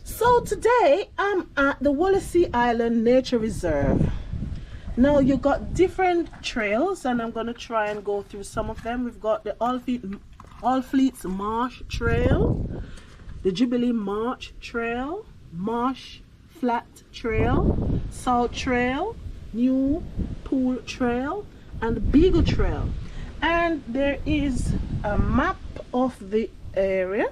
So today I'm at the Wallasea Island Nature Reserve. Now you got different trails and I'm going to try and go through some of them. We've got the All Fleets Marsh Trail, the Jubilee Marsh Trail, Marsh Flat Trail, Salt Trail, New Pool Trail, and the Beagle Trail. And there is a map of the area.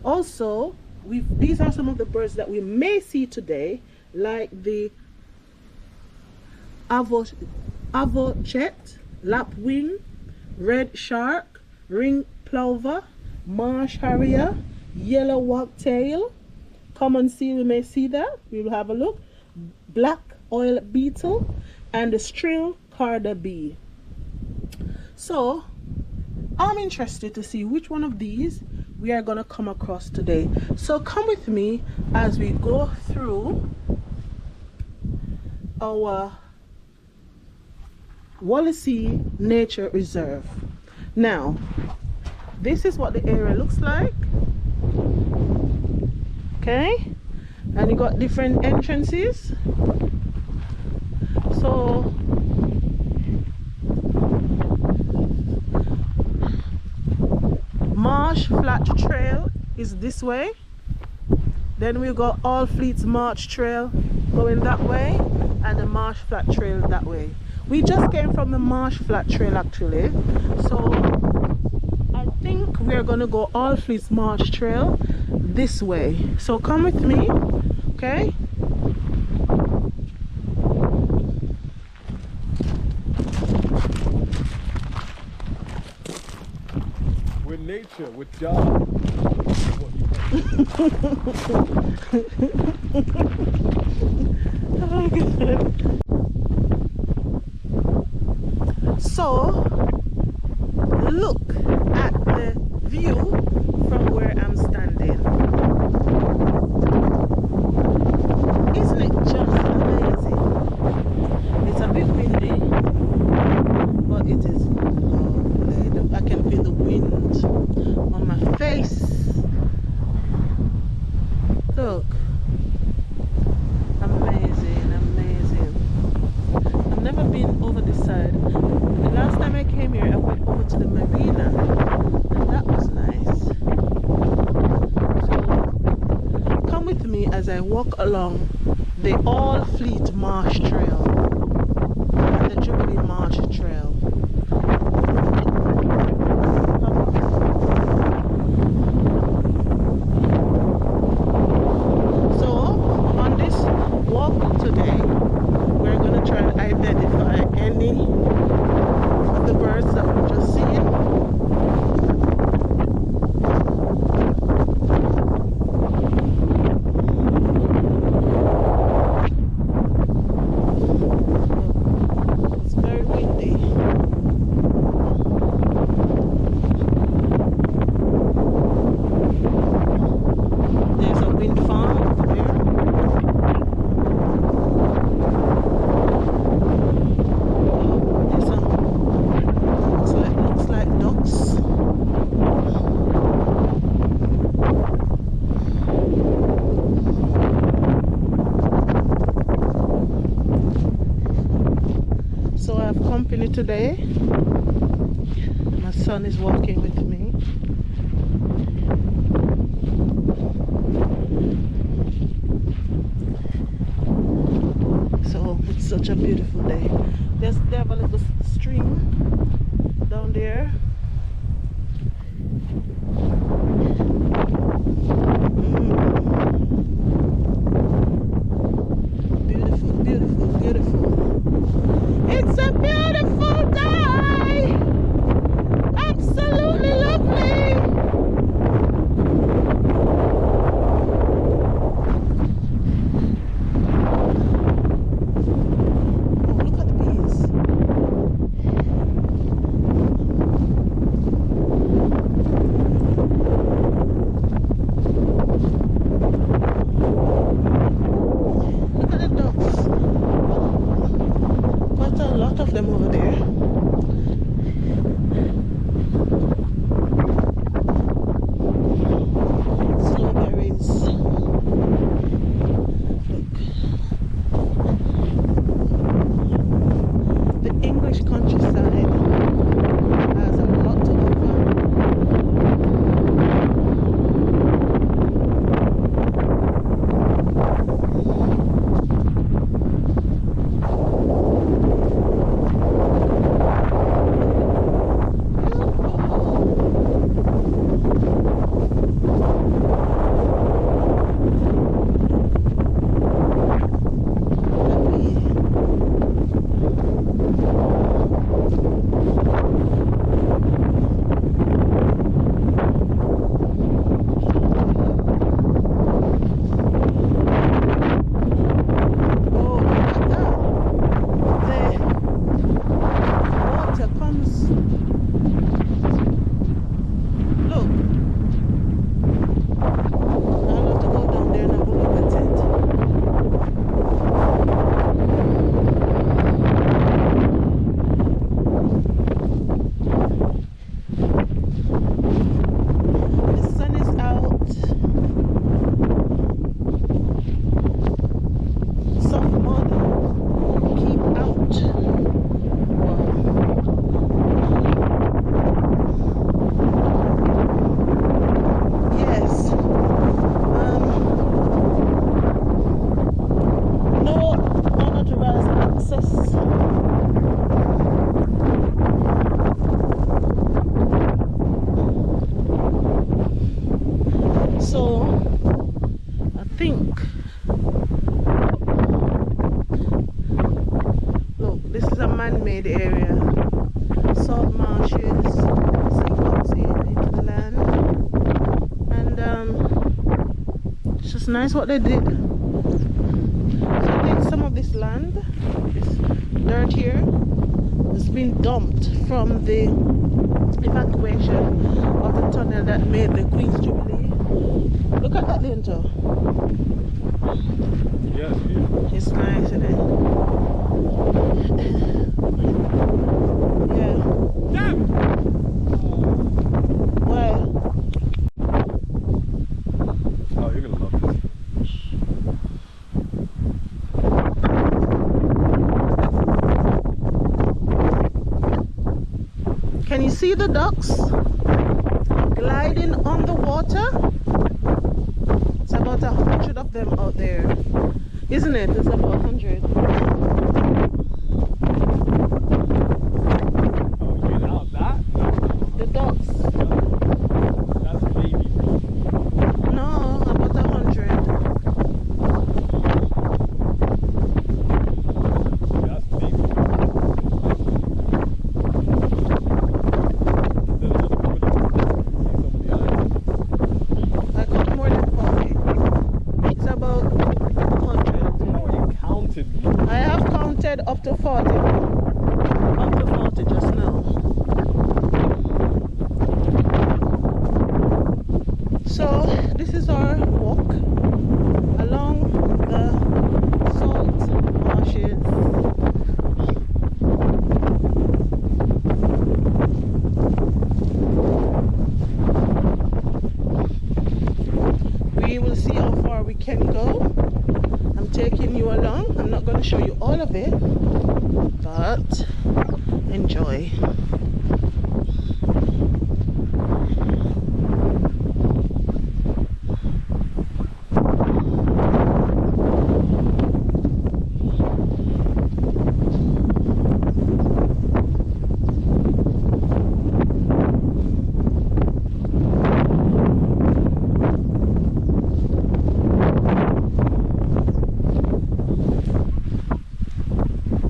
Also, these are some of the birds that we may see today, like the avochet, lapwing, red shark, ring plover, marsh harrier, yellow wagtail, common seal, we may see that, we will have a look, black oil beetle, and the strill carder bee. So I'm interested to see which one of these we are going to come across today. So come with me as we go through our Wallasea Nature Reserve. Now, this is what the area looks like. Okay, and you got different entrances. So Marsh Flat Trail is this way. Then we got All Fleets Marsh Trail going that way, and the Marsh Flat Trail that way. We just came from the Marsh Flat Trail actually, so I think we're gonna go All Fleets Marsh Trail this way. So come with me, okay? With nature, with God. Oh, good. So look at the view from where I'm standing. Isn't it just amazing? It's a bit windy, but it is lovely. I can feel the wind on my face. Look. Amazing, amazing. I've never been over this side. The last time I came here, I went over to the marina, and that was nice. So come with me as I walk along the All Fleet Marsh Trail and the Jubilee Marsh Trail. So on this walk today, we're going to try and identify any of the birds that we just seen. It's very windy. There's a wind farm over there. There's some, looks like ducks. So I have company today. My son is walking with me. So it's such a beautiful day. They have a little stream down there. Beautiful, beautiful, beautiful. It's a beautiful day. Absolutely lovely. Oh, look at the bees. think. Look, this is a man-made area. Salt marshes, sea comes in into the land, and it's just nice what they did. So I think some of this land, this dirt here, has been dumped from the evacuation of the tunnel that made the Queen's Jubilee. Look at that lintel. Yes, beautiful. It's nice, isn't it? Yeah. Damn! Well, Oh, you're gonna love this. can you see the ducks gliding on the water? It's about 100 of them out there, isn't it? It's about 100. Oh, you mean out that? The ducks. That's baby. No, about 100. That's baby. There's another couple of see some of the islands. I got more than 40. It's about 100. Oh, you counted me. I have counted up to 40. Up to 40 just now. So this is our walk along the salt marshes. We will see how far we can go. I'm taking you along. I'm not going to show you all of it, but enjoy.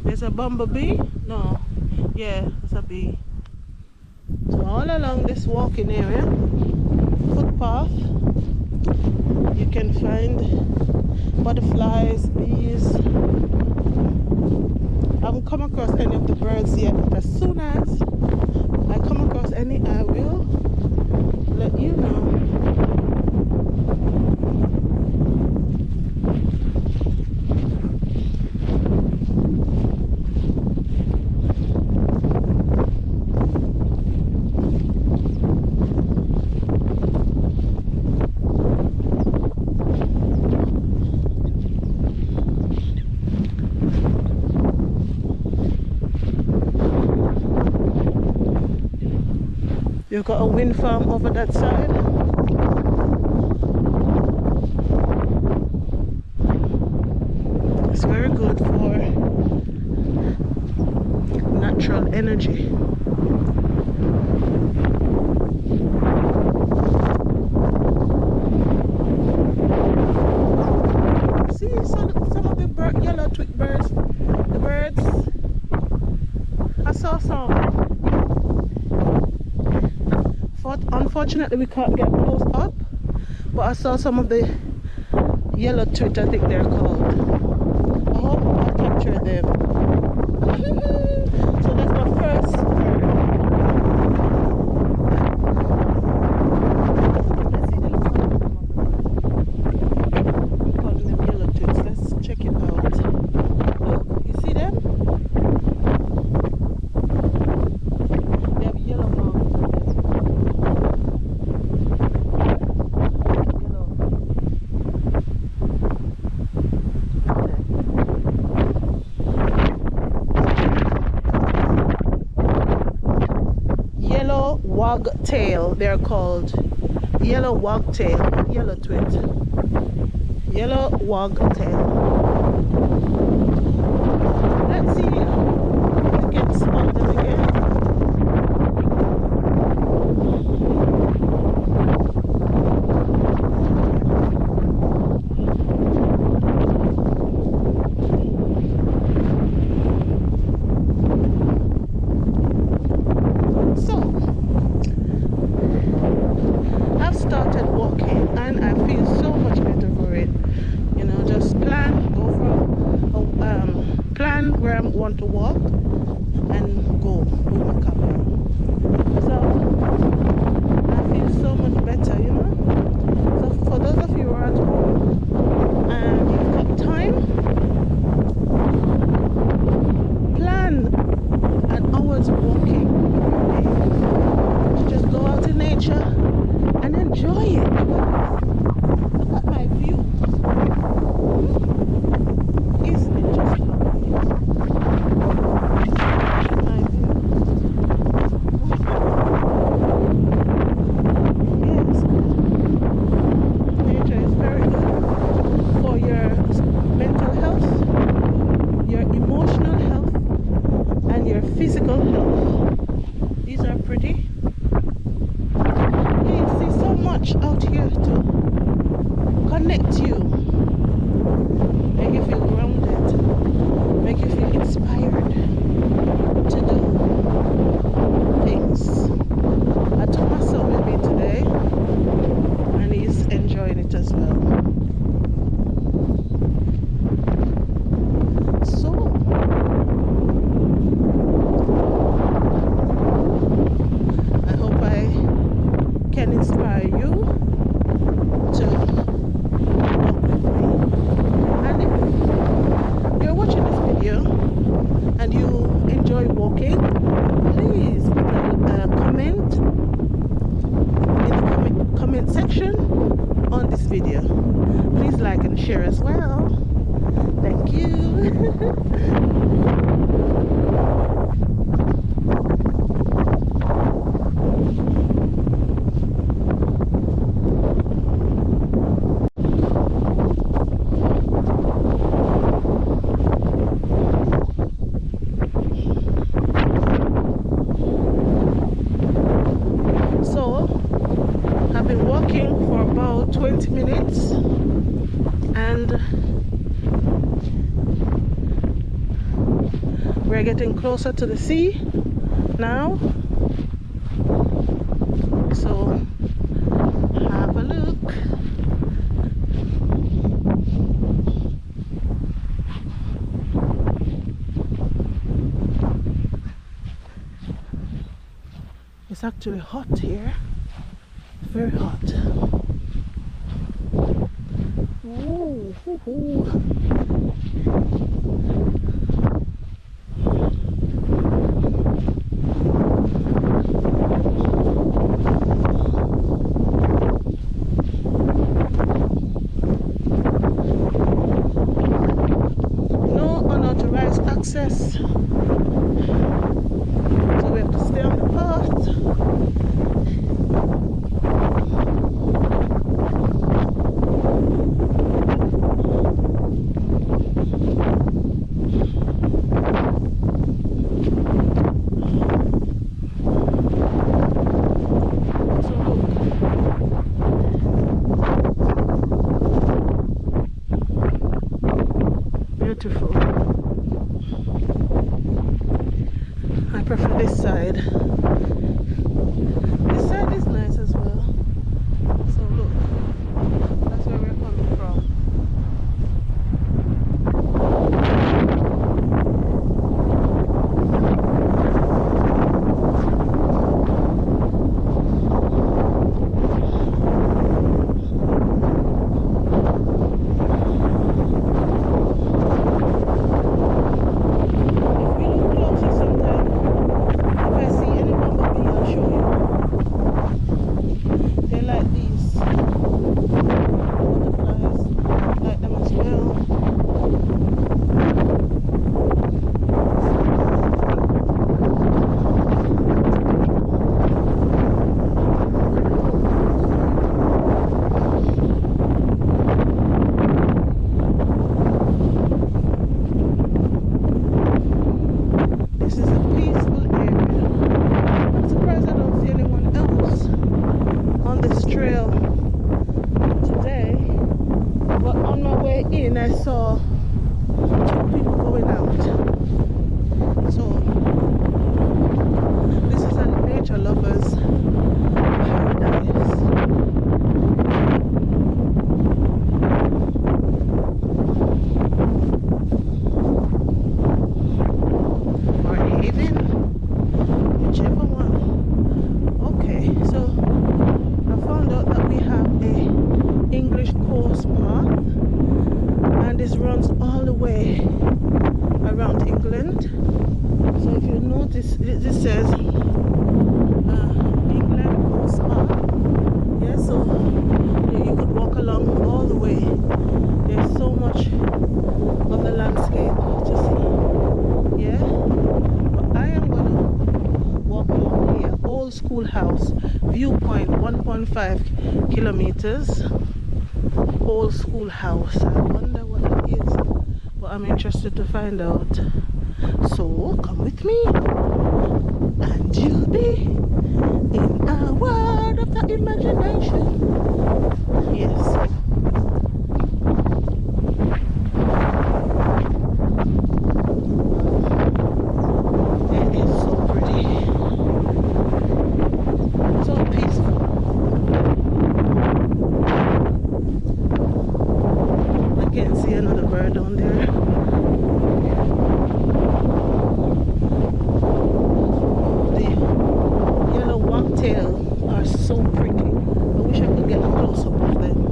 There's a bumblebee? No. Yeah, there's a bee. So all along this walking area, footpath, you can find butterflies, bees. I haven't come across any of the birds yet, but as soon as I come across any, I will let you know. You've got a wind farm over that side. It's very good for natural energy. See some of the yellow twig birds, the birds. I saw some. Unfortunately, we can't get close up, but I saw some of the yellow twit, I think they're called. I hope I capture them. So that's my first bird. Let's see the little one. I'm calling them yellow twits. Let's check it out. Look, you see them? They have yellow marks. Wagtail, they're called. Yellow wagtail, yellow twit. Yellow wagtail. Let's see if we can spot them again. want to walk and go with my camera. So I feel so much better, you know. So for those of you who are at home and you've got time, plan an hour's walking to just go out in nature and enjoy it. Look at my view. Isn't it just lovely? My view. Yes, nature is very good for your mental health, your emotional health, and your physical health. These are pretty. You see so much out here to connect you, make you feel grounded, make you feel inspired to do things. I took my son with me today and he's enjoying it as well. So I hope I can inspire you to walk with me. And if you're watching this video and you enjoy walking, please put a comment in the comment section on this video. Please like and share as well. Thank you. So I've been walking for about 20 minutes and we're getting closer to the sea now. So have a look. It's actually hot here, very hot. Ooh, hoo, hoo. No unauthorized access, so we have to stay on the path. Beautiful. I prefer this side. This side is nice as well. So look, that's where we're coming from. If we look closer sometime, if I see any bumblebee, I'll show you. They like these butterflies, like them as well. This is a peaceful area. I'm surprised I don't see anyone else on this trail today, but on my way in I saw two people going out. So this is a nature lover's paradise. coast path, and this runs all the way around England. So if you notice, this says England coast path. Yeah, so you could walk along all the way. There's so much of the landscape to see. Yeah, but I am gonna walk along here. Old schoolhouse viewpoint, 1.5 kilometers. Old schoolhouse. I wonder what it is, but I'm interested to find out. So come with me, and you'll be in a world of the imagination. Yes. It is so pretty. So peaceful. I can't see another bird down there. The yellow wagtail are so pretty. I wish I could get a close up of them.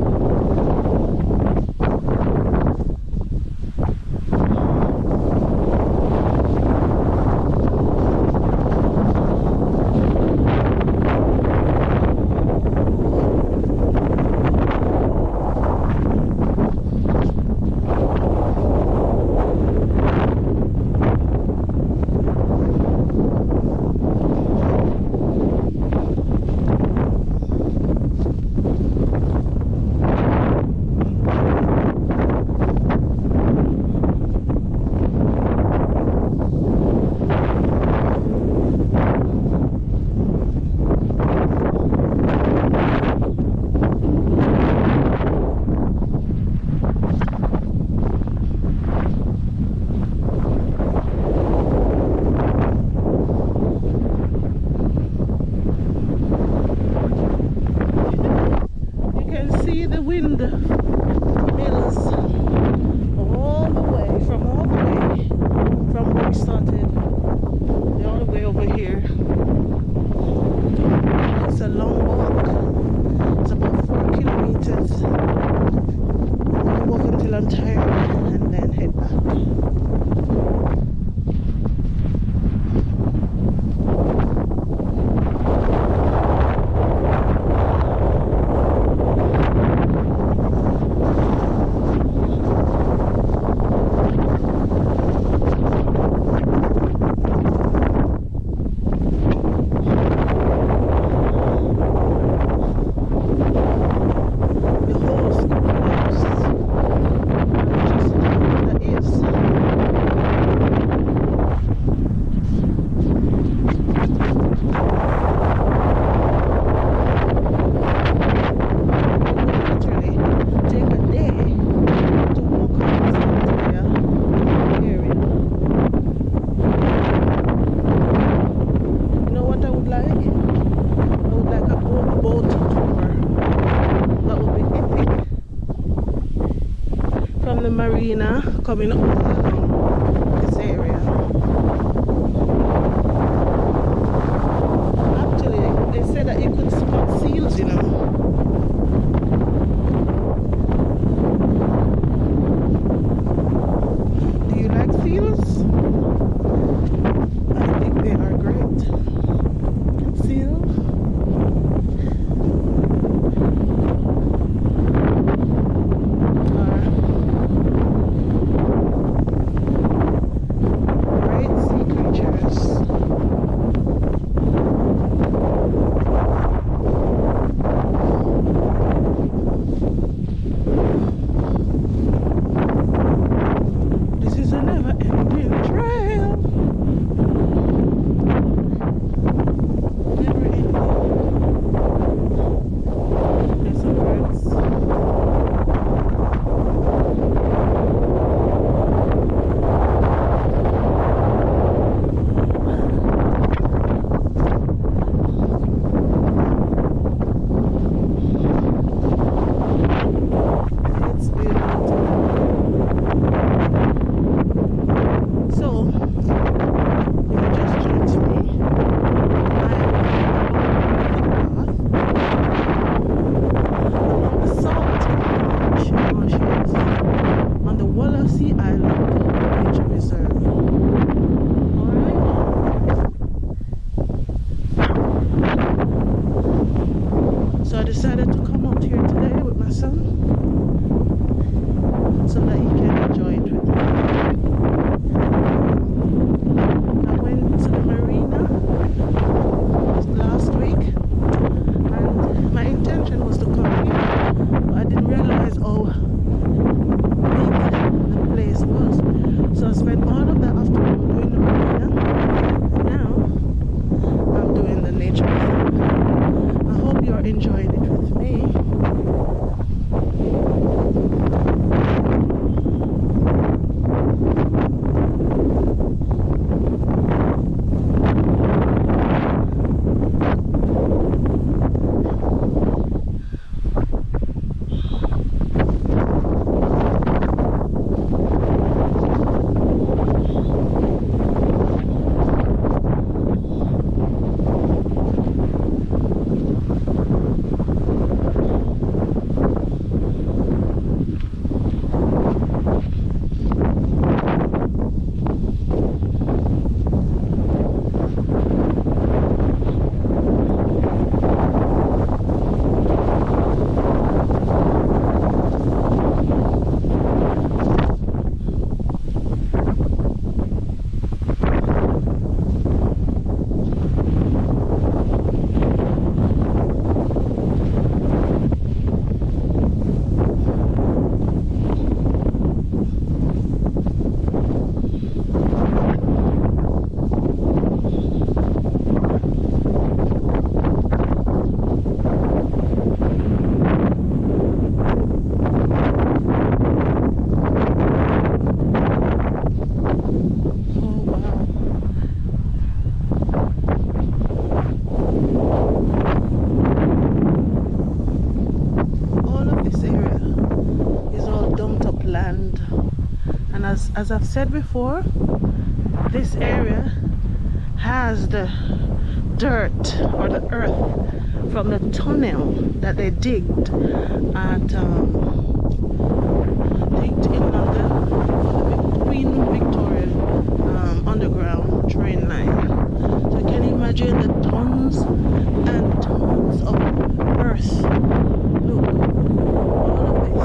Windmills all the way from where we started. They're all the way over here. It's a long walk. It's about 4 kilometers. I'm gonna walk until I'm tired and then head back. The marina coming up this area. Actually, they said that you could spot seals, you know. Do you like seals? I think they are great. Seal. person so that he can enjoy it with me. I went to the marina last week and my intention was to come here, but I didn't realize how big the place was. So I spent all of the afternoon doing the marina. Now I'm doing the nature reserve. I hope you're enjoying it with me. As I've said before, this area has the dirt or the earth from the tunnel that they digged at in London for the Queen Victoria underground train line. So you can imagine the tons and tons of earth. Look, all of this.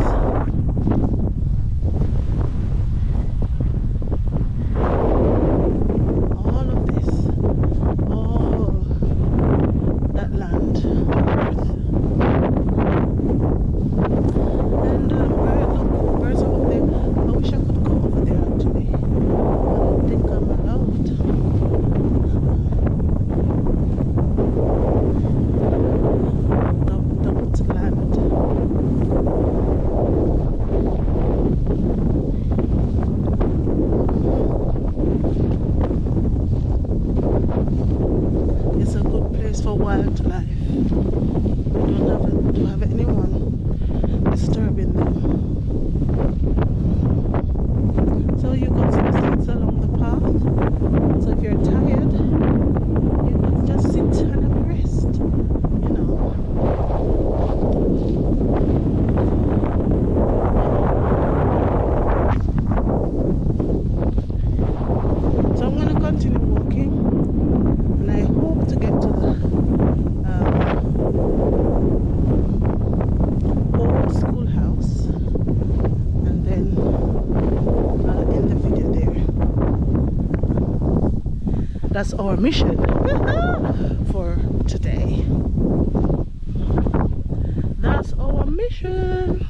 That's our mission for today. That's our mission.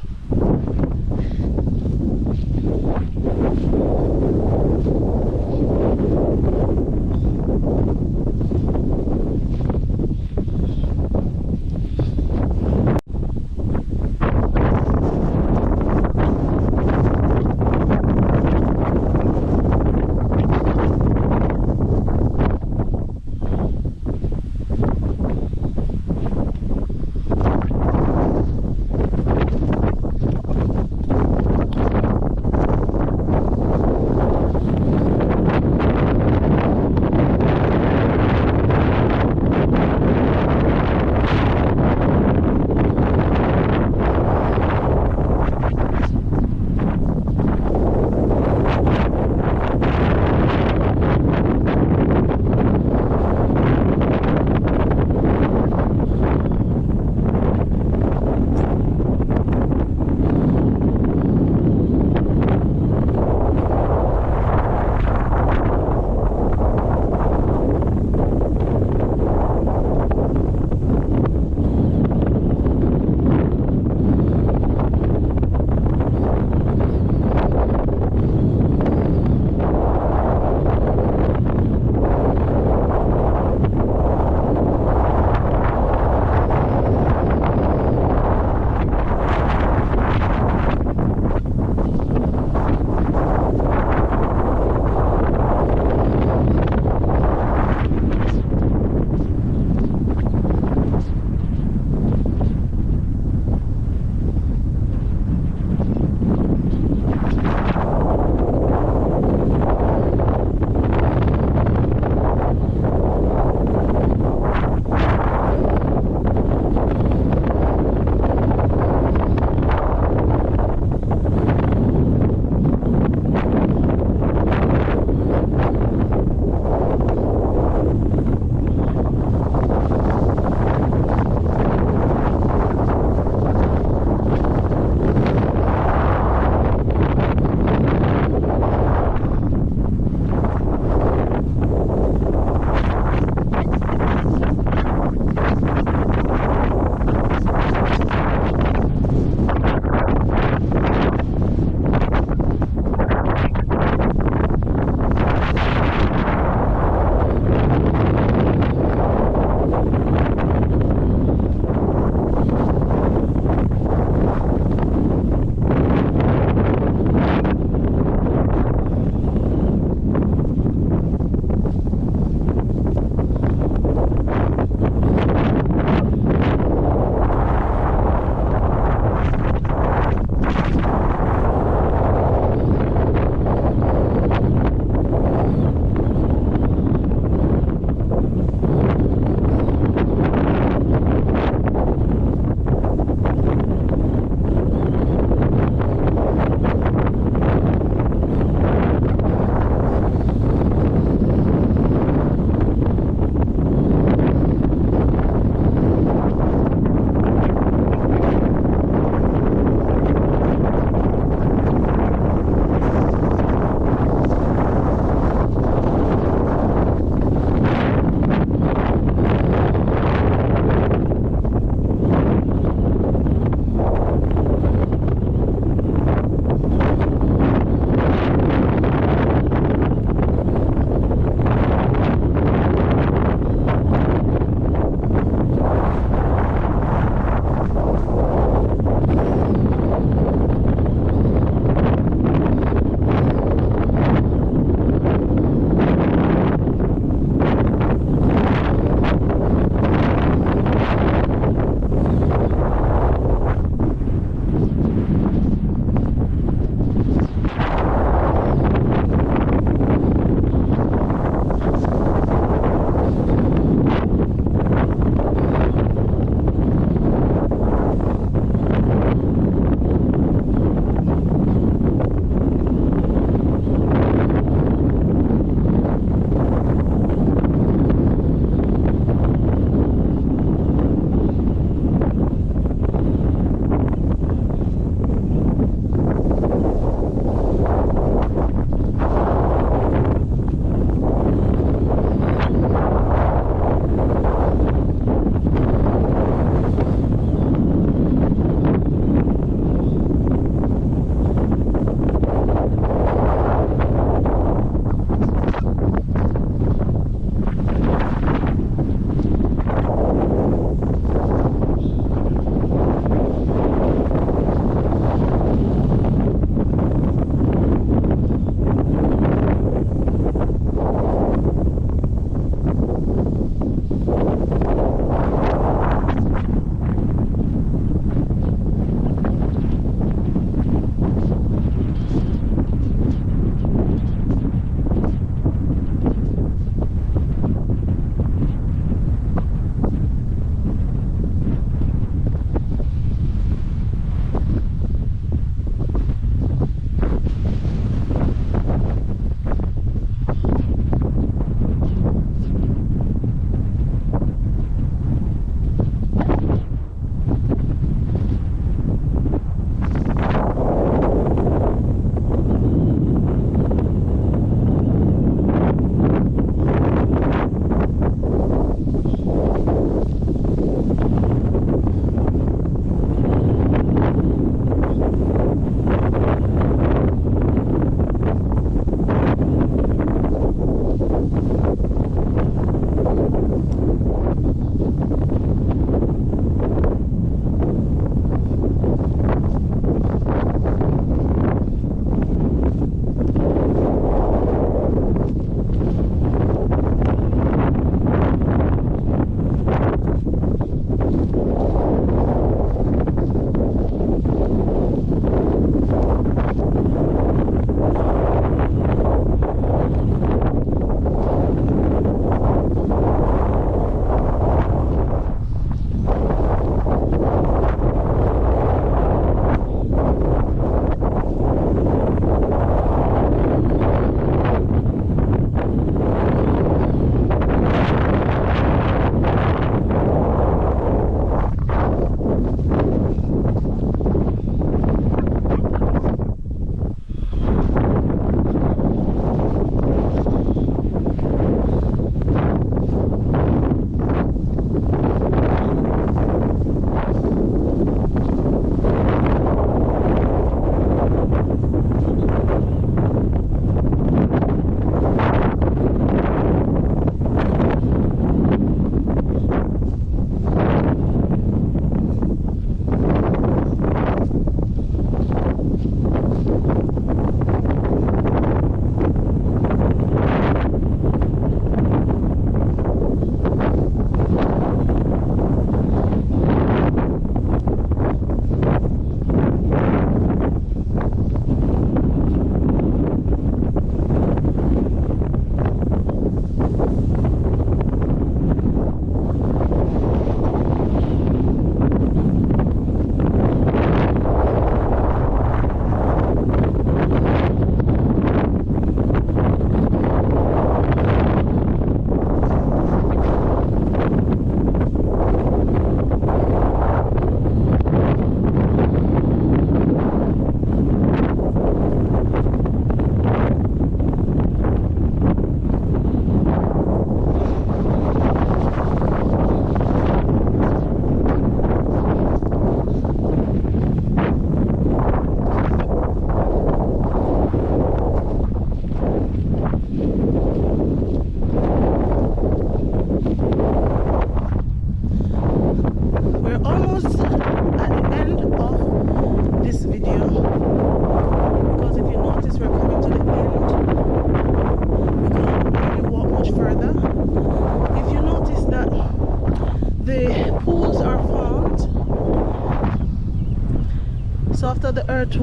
after the earth,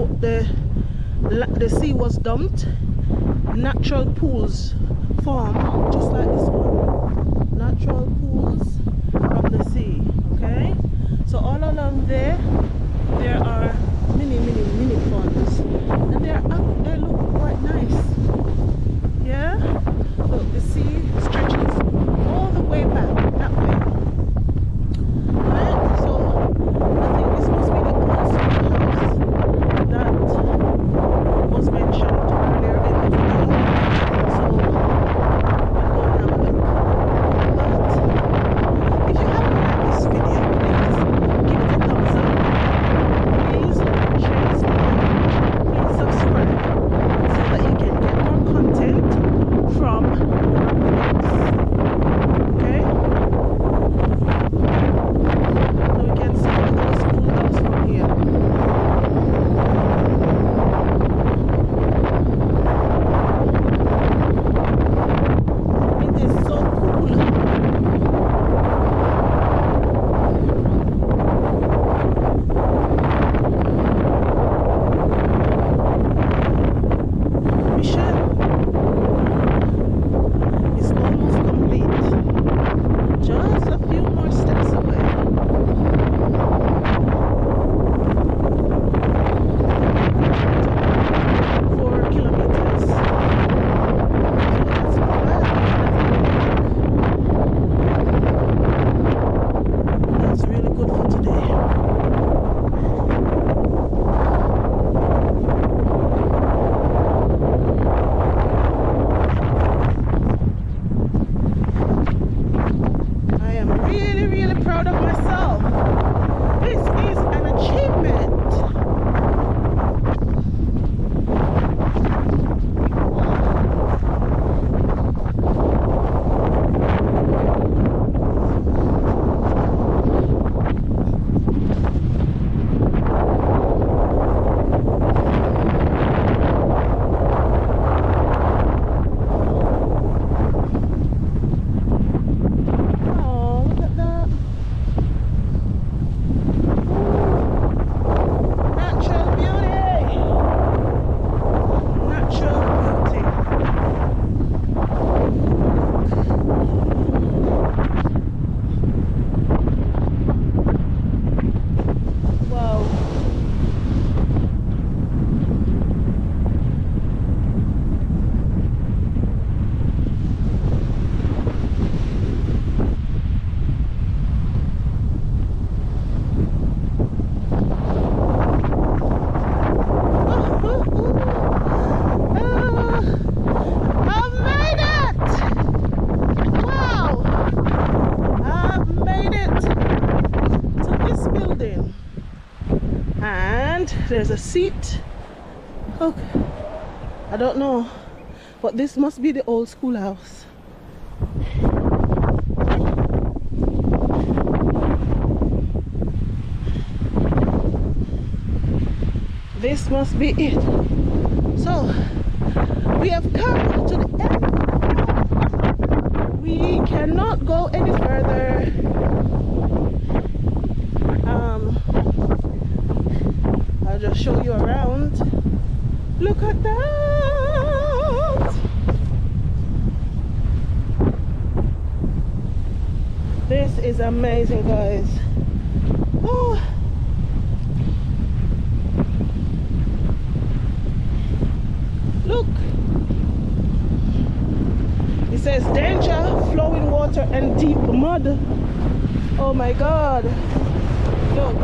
the sea was dumped, natural pools formed just like this one. Natural pools from the sea. Okay, so all along there are mini ponds, and they look quite nice. Yeah, look, the sea stretches all the way back that way. Right, so I think this must be the old schoolhouse that was mentioned earlier in the video. So I'll go and have a look. But if you haven't liked this video, please give it a thumbs up. Please share this video. Please subscribe so that you can get more content from our videos. Okay? So we can see the schoolhouse from here. It is so cool. Mission is almost complete. Just a few more steps away. 4 kilometers. So that's not bad. That's really good for today. I am really proud of myself. This is an achievement. Oh, look at that. Natural beauty. Natural beauty. Wow. I've made it! Wow! I've made it to this building. And there's a seat. Okay. I don't know, but this must be the old schoolhouse. This must be it. So we have come to the end. We cannot go any further. I'll just show you around. Look at that. This is amazing, guys. Oh. Look, it says danger, flowing water and deep mud. Oh my God. Look.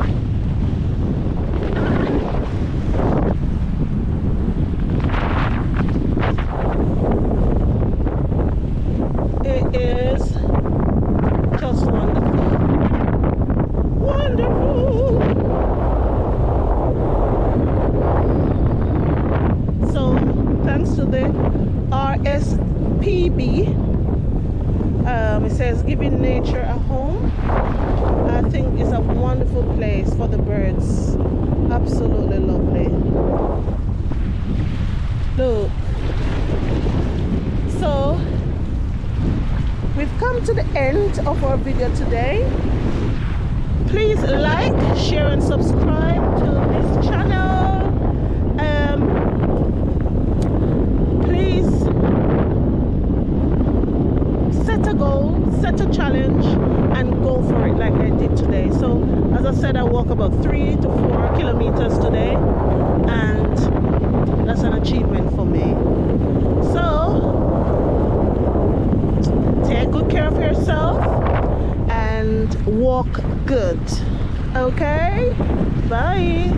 It is just wonderful. Wonderful. So thanks to the RSPB, it says giving nature a home. I think it's a wonderful place for the birds. Absolutely lovely. Look. So we've come to the end of our video today. Please like, share and subscribe to this channel. yourself and walk good. Okay, bye.